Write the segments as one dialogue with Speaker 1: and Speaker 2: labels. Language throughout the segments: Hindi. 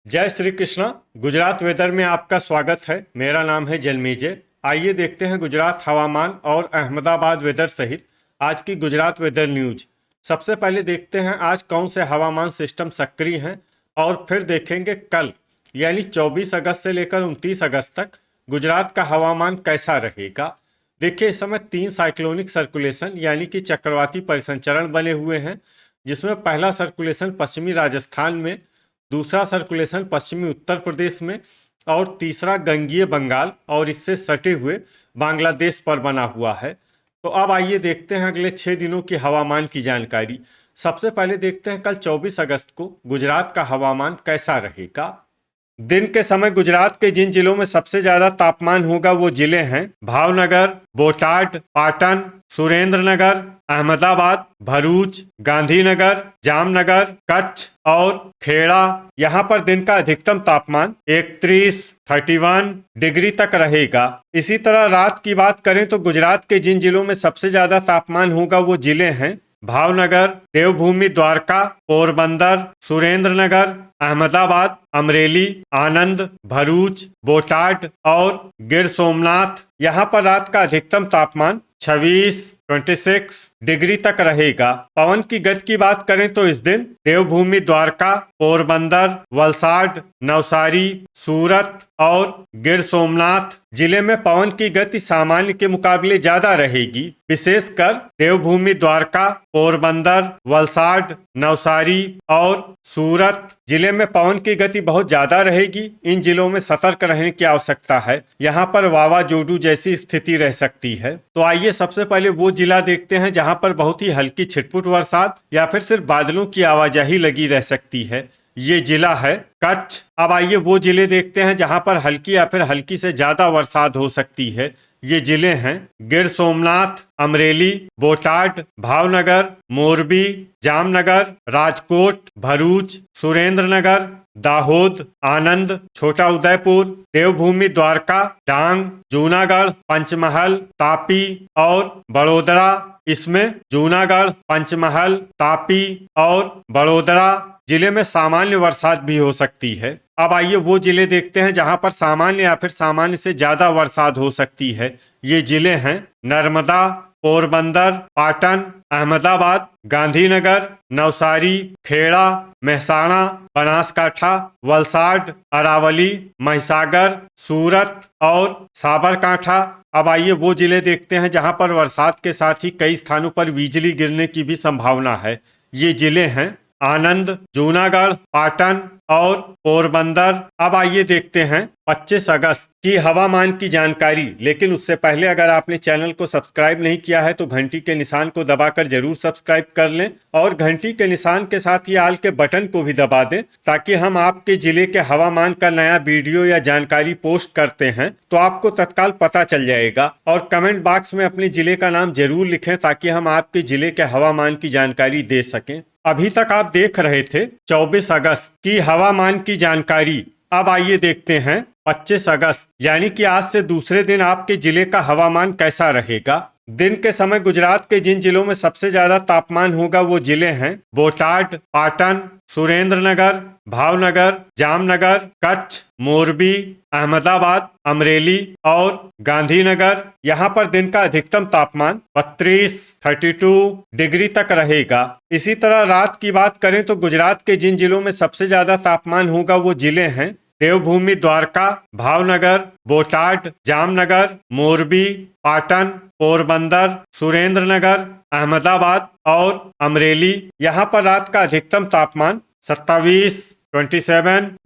Speaker 1: जय श्री कृष्णा। गुजरात वेदर में आपका स्वागत है। मेरा नाम है जलमेजे। आइए देखते हैं गुजरात हवामान और अहमदाबाद वेदर सहित आज की गुजरात वेदर न्यूज। सबसे पहले देखते हैं आज कौन से हवामान सिस्टम सक्रिय हैं और फिर देखेंगे कल यानी 24 अगस्त से लेकर 29 अगस्त तक गुजरात का हवामान कैसा रहेगा। देखिए, इस समय 3 साइक्लोनिक सर्कुलेशन यानी कि चक्रवाती परिसंचरण बने हुए हैं, जिसमें पहला सर्कुलेशन पश्चिमी राजस्थान में, दूसरा सर्कुलेशन पश्चिमी उत्तर प्रदेश में और तीसरा गंगीय बंगाल और इससे सटे हुए बांग्लादेश पर बना हुआ है। तो अब आइए देखते हैं अगले 6 दिनों की हवामान की जानकारी। सबसे पहले देखते हैं कल 24 अगस्त को गुजरात का हवामान कैसा रहेगा। दिन के समय गुजरात के जिन जिलों में सबसे ज्यादा तापमान होगा वो जिले हैं भावनगर, बोटाड, पाटन, सुरेंद्रनगर, अहमदाबाद, भरूच, गांधीनगर, जामनगर, कच्छ और खेड़ा। यहाँ पर दिन का अधिकतम तापमान 31 डिग्री तक रहेगा। इसी तरह रात की बात करें तो गुजरात के जिन जिलों में सबसे ज्यादा तापमान होगा वो जिले हैं भावनगर, देवभूमि द्वारका, पोरबंदर, सुरेंद्रनगर, अहमदाबाद, अमरेली, आनंद, भरूच, बोटाड और गिर सोमनाथ। यहाँ पर रात का अधिकतम तापमान 26 डिग्री तक रहेगा। पवन की गति की बात करें तो इस दिन देवभूमि द्वारका, पोरबंदर, वलसाड, नवसारी, सूरत और गिर सोमनाथ जिले में पवन की गति सामान्य के मुकाबले ज्यादा रहेगी। विशेषकर देवभूमि द्वारका, पोरबंदर, वलसाड, नवसारी और सूरत जिले में पवन की गति बहुत ज्यादा रहेगी। इन जिलों में सतर्क रहने की आवश्यकता है। यहाँ पर वावाजोडू जैसी स्थिति रह सकती है। तो आइए सबसे पहले वो जिला देखते हैं जहाँ पर बहुत ही हल्की छिटपुट बरसात या फिर सिर्फ बादलों की आवाजाही लगी रह सकती है। ये जिला है कच्छ। अब आइए वो जिले देखते हैं जहाँ पर हल्की या फिर हल्की से ज्यादा बरसात हो सकती है। ये जिले हैं गिर सोमनाथ, अमरेली, बोटाड, भावनगर, मोरबी, जामनगर, राजकोट, भरूच, सुरेंद्रनगर, दाहोद, आनंद, छोटा उदयपुर, देवभूमि द्वारका, डांग, जूनागढ़, पंचमहल, तापी और बड़ोदरा। इसमें जूनागढ़, पंचमहल, तापी और बड़ोदरा जिले में सामान्य बरसात भी हो सकती है। अब आइए वो जिले देखते हैं जहां पर सामान्य या फिर सामान्य से ज्यादा बरसात हो सकती है। ये जिले हैं नर्मदा, पोरबंदर, पाटन, अहमदाबाद, गांधीनगर, नवसारी, खेड़ा, मेहसाणा, बनासकाठा, वलसाड, अरावली, महिसागर, सूरत और साबरकांठा। अब आइए वो जिले देखते हैं जहां पर बरसात के साथ ही कई स्थानों पर बिजली गिरने की भी संभावना है। ये जिले हैं आनंद, जूनागढ़, पाटन और पोरबंदर। अब आइए देखते हैं 25 अगस्त की हवामान की जानकारी। लेकिन उससे पहले अगर आपने चैनल को सब्सक्राइब नहीं किया है तो घंटी के निशान को दबाकर जरूर सब्सक्राइब कर लें और घंटी के निशान के साथ ही आल के बटन को भी दबा दें, ताकि हम आपके जिले के हवामान का नया वीडियो या जानकारी पोस्ट करते हैं तो आपको तत्काल पता चल जाएगा। और कमेंट बॉक्स में अपने जिले का नाम जरूर लिखें ताकि हम आपके जिले के हवामान की जानकारी दे सकें। अभी तक आप देख रहे थे 24 अगस्त की हवामान की जानकारी। अब आइए देखते हैं 25 अगस्त यानी कि आज से दूसरे दिन आपके जिले का हवामान कैसा रहेगा। दिन के समय गुजरात के जिन जिलों में सबसे ज्यादा तापमान होगा वो जिले हैं बोटाड, पाटन, सुरेंद्रनगर, भावनगर, जामनगर, कच्छ, मोरबी, अहमदाबाद, अमरेली और गांधीनगर। यहाँ पर दिन का अधिकतम तापमान 32 डिग्री तक रहेगा। इसी तरह रात की बात करें तो गुजरात के जिन जिलों में सबसे ज्यादा तापमान होगा वो जिले हैं देवभूमि द्वारका, भावनगर, बोटाड, जामनगर, मोरबी, पाटन, पोरबंदर, सुरेंद्रनगर, अहमदाबाद और अमरेली। यहाँ पर रात का अधिकतम तापमान 27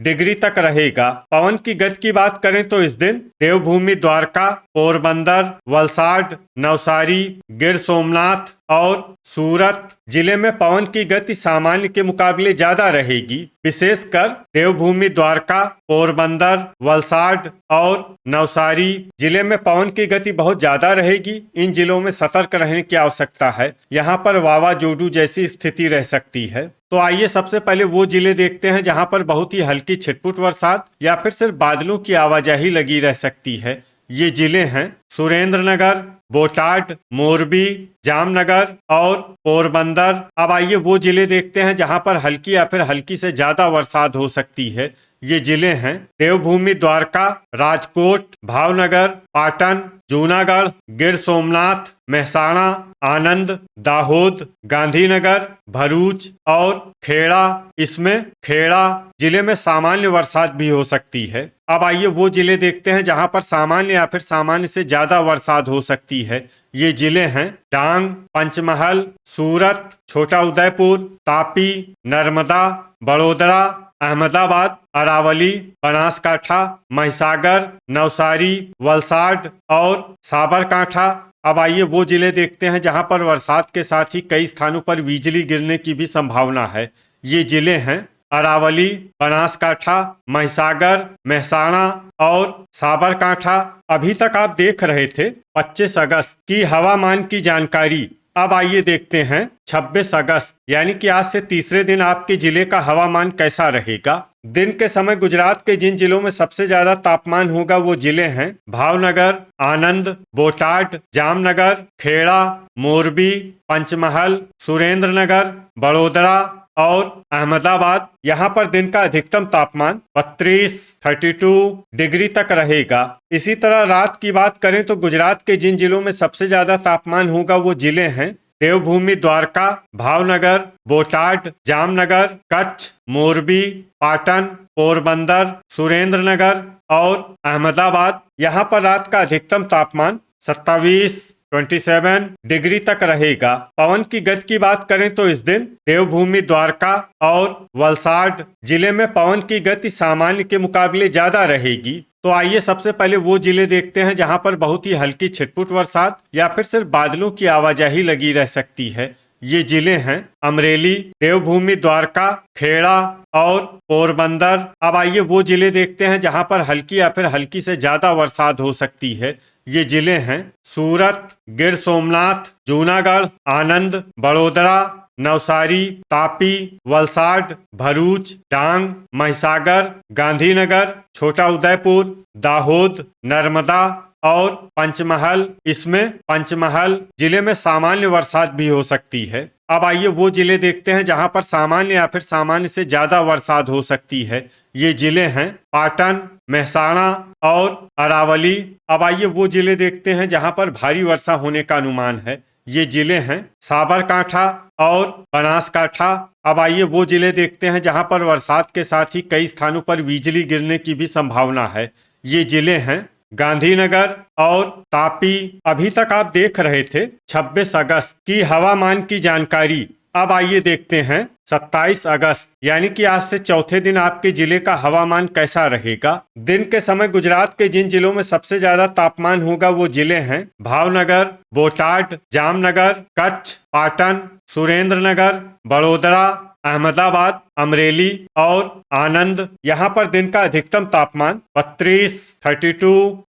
Speaker 1: डिग्री तक रहेगा। पवन की गति की बात करें तो इस दिन देवभूमि द्वारका, पोरबंदर, वलसाड, नवसारी, गिर सोमनाथ और सूरत जिले में पवन की गति सामान्य के मुकाबले ज्यादा रहेगी। विशेषकर देवभूमि द्वारका, पोरबंदर, वलसाड और नवसारी जिले में पवन की गति बहुत ज्यादा रहेगी। इन जिलों में सतर्क रहने की आवश्यकता है। यहाँ पर वावाजोडू जैसी स्थिति रह सकती है। तो आइए सबसे पहले वो जिले देखते हैं जहां पर बहुत ही हल्की छिटपुट बरसात या फिर सिर्फ बादलों की आवाजाही लगी रह सकती है। ये जिले हैं सुरेंद्रनगर, बोटाड, मोरबी, जामनगर और पोरबंदर। अब आइए वो जिले देखते हैं जहां पर हल्की या फिर हल्की से ज्यादा बरसात हो सकती है। ये जिले हैं देवभूमि द्वारका, राजकोट, भावनगर, पाटन, जूनागढ़, गिर सोमनाथ, महसाणा, आनंद, दाहोद, गांधीनगर, भरूच और खेड़ा। इसमें खेड़ा जिले में सामान्य बरसात भी हो सकती है। अब आइए वो जिले देखते हैं जहां पर सामान्य या फिर सामान्य से ज्यादा बरसात हो सकती है। ये जिले हैं डांग, पंचमहल, सूरत, छोटा उदयपुर, तापी, नर्मदा, बड़ोदरा, अहमदाबाद, अरावली, बनासकाठा, महिसागर, नवसारी, वलसाड और साबरकांठा। अब आइए वो जिले देखते हैं जहां पर बरसात के साथ ही कई स्थानों पर बिजली गिरने की भी संभावना है। ये जिले हैं अरावली, बनासकाठा, महिसागर, महसाणा और साबरकांठा। अभी तक आप देख रहे थे 25 अगस्त की हवामान की जानकारी। अब आइए देखते हैं 26 अगस्त यानी कि आज से तीसरे दिन आपके जिले का हवामान कैसा रहेगा। दिन के समय गुजरात के जिन जिलों में सबसे ज्यादा तापमान होगा वो जिले हैं भावनगर, आनंद, बोटाड, जामनगर, खेड़ा, मोरबी, पंचमहल, सुरेंद्रनगर, बड़ोदरा और अहमदाबाद। यहाँ पर दिन का अधिकतम तापमान 32 डिग्री तक रहेगा। इसी तरह रात की बात करें तो गुजरात के जिन जिलों में सबसे ज्यादा तापमान होगा वो जिले हैं देवभूमि द्वारका, भावनगर, बोटाड, जामनगर, कच्छ, मोरबी, पाटन, पोरबंदर, सुरेंद्रनगर और अहमदाबाद। यहाँ पर रात का अधिकतम तापमान 27 डिग्री तक रहेगा। पवन की गति की बात करें तो इस दिन देवभूमि द्वारका और वलसाड जिले में पवन की गति सामान्य के मुकाबले ज्यादा रहेगी। तो आइए सबसे पहले वो जिले देखते हैं जहां पर बहुत ही हल्की छिटपुट बरसात या फिर सिर्फ बादलों की आवाजाही लगी रह सकती है। ये जिले हैं अमरेली, देवभूमि द्वारका, खेड़ा और पोरबंदर। अब आइए वो जिले देखते हैं जहां पर हल्की या फिर हल्की से ज्यादा बरसात हो सकती है। ये जिले हैं सूरत, गिर सोमनाथ, जूनागढ़, आनंद, बड़ोदरा, नवसारी, तापी, वलसाड, भरूच, डांग, महिसागर, गांधीनगर, छोटा उदयपुर, दाहोद, नर्मदा और पंचमहल। इसमें पंचमहल जिले में सामान्य बरसात भी हो सकती है। अब आइए वो जिले देखते हैं जहां पर सामान्य या फिर सामान्य से ज्यादा बरसात हो सकती है। ये जिले हैं पाटन, महसाणा और अरावली। अब आइए वो जिले देखते हैं जहां पर भारी वर्षा होने का अनुमान है। ये जिले हैं साबरकांठा और बनासकाठा। अब आइए वो जिले देखते हैं जहां पर बरसात के साथ ही कई स्थानों पर बिजली गिरने की भी संभावना है। ये जिले हैं गांधीनगर और तापी। अभी तक आप देख रहे थे 26 अगस्त की हवामान की जानकारी। अब आइए देखते हैं 27 अगस्त यानी कि आज से चौथे दिन आपके जिले का हवामान कैसा रहेगा। दिन के समय गुजरात के जिन जिलों में सबसे ज्यादा तापमान होगा वो जिले हैं भावनगर, बोटाड, जामनगर, कच्छ, पाटन, सुरेंद्रनगर, बड़ोदरा, अहमदाबाद, अमरेली और आनंद। यहाँ पर दिन का अधिकतम तापमान 32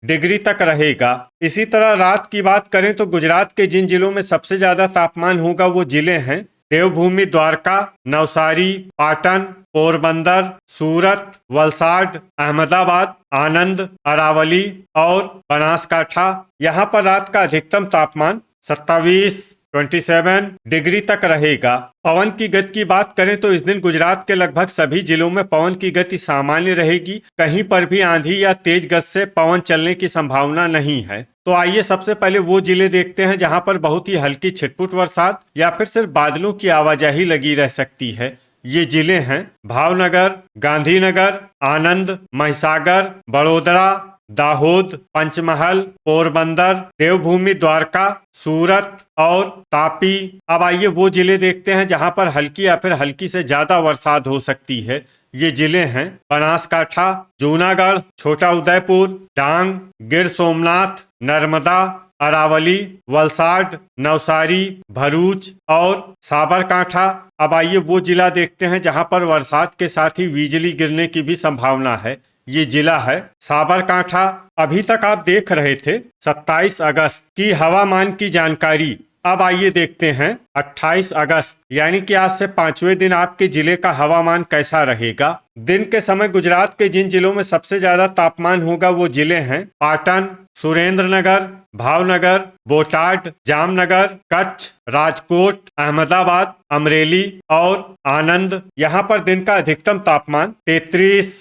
Speaker 1: डिग्री तक रहेगा। इसी तरह रात की बात करें तो गुजरात के जिन जिलों में सबसे ज्यादा तापमान होगा वो जिले हैं देवभूमि द्वारका, नवसारी, पाटन, पोरबंदर, सूरत, वलसाड, अहमदाबाद, आनंद, अरावली और बनासकाठा। यहाँ पर रात का अधिकतम तापमान 27 डिग्री तक रहेगा। पवन की गति की बात करें तो इस दिन गुजरात के लगभग सभी जिलों में पवन की गति सामान्य रहेगी। कहीं पर भी आंधी या तेज गति से पवन चलने की संभावना नहीं है। तो आइए सबसे पहले वो जिले देखते हैं जहां पर बहुत ही हल्की छिटपुट बरसात या फिर सिर्फ बादलों की आवाजाही लगी रह सकती है। ये जिले हैं भावनगर, गांधीनगर, आनंद, महिसागर, बड़ोदरा, दाहोद, पंचमहल, पोरबंदर, देवभूमि द्वारका, सूरत और तापी। अब आइए वो जिले देखते हैं जहां पर हल्की या फिर हल्की से ज्यादा बरसात हो सकती है। ये जिले हैं बनासकाठा, जूनागढ़, छोटा उदयपुर, डांग, गिर सोमनाथ, नर्मदा, अरावली, वलसाड, नवसारी, भरूच और साबरकांठा। अब आइए वो जिला देखते हैं जहां पर बरसात के साथ ही बिजली गिरने की भी संभावना है। ये जिला है साबरकांठा। अभी तक आप देख रहे थे 27 अगस्त की हवामान की जानकारी। अब आइए देखते हैं 28 अगस्त यानी कि आज से 5वें दिन आपके जिले का हवामान कैसा रहेगा। दिन के समय गुजरात के जिन जिलों में सबसे ज्यादा तापमान होगा वो जिले हैं पाटन, सुरेंद्रनगर, भावनगर, बोटाड, जामनगर, कच्छ, राजकोट, अहमदाबाद, अमरेली और आनंद। यहाँ पर दिन का अधिकतम तापमान 33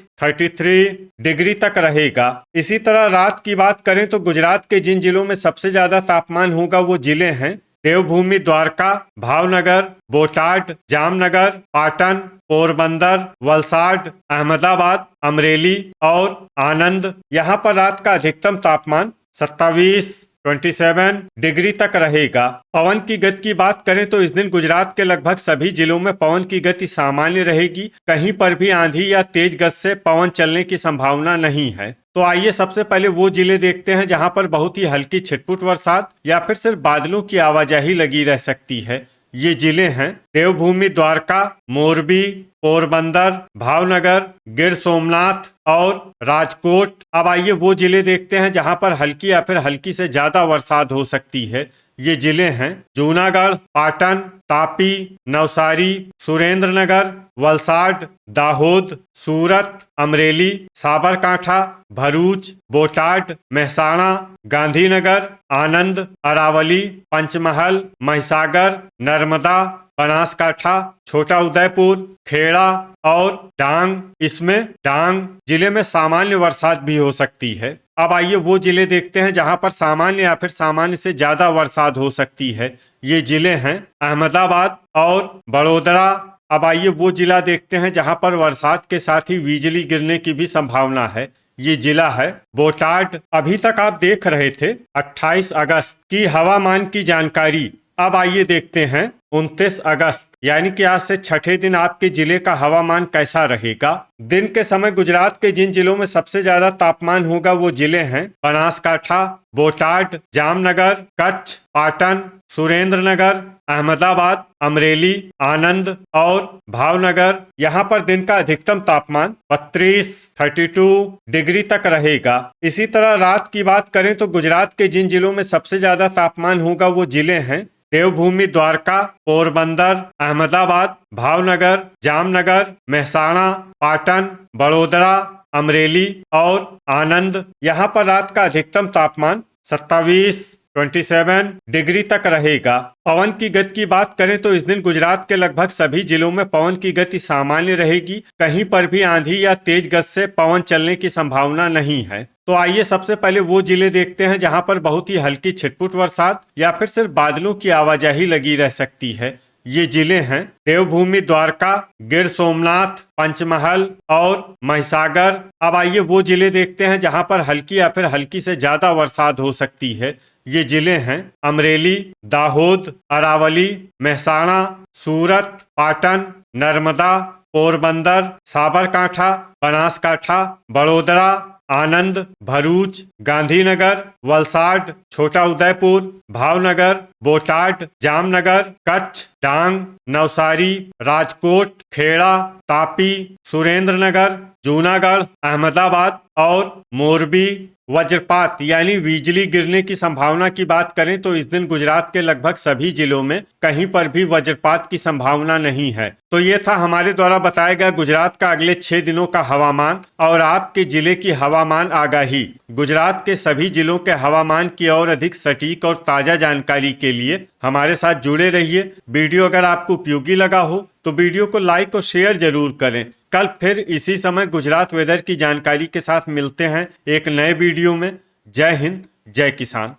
Speaker 1: डिग्री तक रहेगा। इसी तरह रात की बात करें तो गुजरात के जिन जिलों में सबसे ज्यादा तापमान होगा वो जिले हैं देवभूमि, द्वारका, भावनगर, बोटाड, जामनगर, पाटन, पोरबंदर, वलसाड, अहमदाबाद, अमरेली और आनंद। यहाँ पर रात का अधिकतम तापमान 27 डिग्री तक रहेगा। पवन की गति की बात करें तो इस दिन गुजरात के लगभग सभी जिलों में पवन की गति सामान्य रहेगी। कहीं पर भी आंधी या तेज गति से पवन चलने की संभावना नहीं है। तो आइए सबसे पहले वो जिले देखते हैं जहां पर बहुत ही हल्की छिटपुट बरसात या फिर सिर्फ बादलों की आवाजाही लगी रह सकती है। ये जिले हैं देवभूमि, द्वारका, मोरबी, पोरबंदर, भावनगर, गिर सोमनाथ और राजकोट। अब आइए वो जिले देखते हैं जहां पर हल्की या फिर हल्की से ज्यादा बरसात हो सकती है। ये जिले हैं जूनागढ़, पाटन, तापी, नवसारी, सुरेंद्रनगर, वलसाड, दाहोद, सूरत, अमरेली, साबरकांठा, भरूच, बोटाड, महसाणा, गांधीनगर, आनंद, अरावली, पंचमहल, महिसागर, नर्मदा, बनासकांठा, छोटा उदयपुर, खेड़ा और डांग। इसमें डांग जिले में सामान्य बरसात भी हो सकती है। अब आइए वो जिले देखते हैं जहां पर सामान्य या फिर सामान्य से ज्यादा बरसात हो सकती है। ये जिले हैं अहमदाबाद और बड़ोदरा। अब आइए वो जिला देखते हैं जहां पर बरसात के साथ ही बिजली गिरने की भी संभावना है। ये जिला है बोटाड। अभी तक आप देख रहे थे 28 अगस्त की हवामान की जानकारी। अब आइए देखते हैं 29 अगस्त यानी कि आज से छठे दिन आपके जिले का हवामान कैसा रहेगा। दिन के समय गुजरात के जिन जिलों में सबसे ज्यादा तापमान होगा वो जिले हैं बनासकांठा, बोटाड, जामनगर, कच्छ, पाटन, सुरेंद्रनगर, अहमदाबाद, अमरेली, आनंद और भावनगर। यहाँ पर दिन का अधिकतम तापमान 32 डिग्री तक रहेगा। इसी तरह रात की बात करें तो गुजरात के जिन जिलों में सबसे ज्यादा तापमान होगा वो जिले हैं देवभूमि, द्वारका, पोरबंदर, अहमदाबाद, भावनगर, जामनगर, महसाणा, पाटन, बड़ोदरा, अमरेली और आनंद। यहाँ पर रात का अधिकतम तापमान 27 डिग्री तक रहेगा। पवन की गति की बात करें तो इस दिन गुजरात के लगभग सभी जिलों में पवन की गति सामान्य रहेगी। कहीं पर भी आंधी या तेज गति से पवन चलने की संभावना नहीं है। तो आइए सबसे पहले वो जिले देखते हैं जहां पर बहुत ही हल्की छिटपुट बरसात या फिर सिर्फ बादलों की आवाजाही लगी रह सकती है। ये जिले हैं देवभूमि, द्वारका, गिर सोमनाथ, पंचमहल और महिसागर। अब आइए वो जिले देखते हैं जहां पर हल्की या फिर हल्की से ज्यादा बरसात हो सकती है। ये जिले हैं अमरेली, दाहोद, अरावली, महसाणा, सूरत, पाटन, नर्मदा, पोरबंदर, साबरकांठा, बनासकांठा, बड़ोदरा, आनंद, भरूच, गांधीनगर, वलसाड, छोटा उदयपुर, भावनगर, बोटाड, जामनगर, कच्छ, डांग, नवसारी, राजकोट, खेड़ा, तापी, सुरेंद्रनगर, जूनागढ़, अहमदाबाद और मोरबी। वज्रपात यानी बिजली गिरने की संभावना की बात करें तो इस दिन गुजरात के लगभग सभी जिलों में कहीं पर भी वज्रपात की संभावना नहीं है। तो ये था हमारे द्वारा बताया गया गुजरात का अगले 6 दिनों का हवामान और आपके जिले की हवामान आगाही। गुजरात के सभी जिलों के हवामान की और अधिक सटीक और ताजा जानकारी के लिए हमारे साथ जुड़े रहिए। वीडियो अगर आपको उपयोगी लगा हो तो वीडियो को लाइक और शेयर जरूर करें। कल फिर इसी समय गुजरात वेदर की जानकारी के साथ मिलते हैं एक नए वीडियो में। जय हिंद, जय किसान।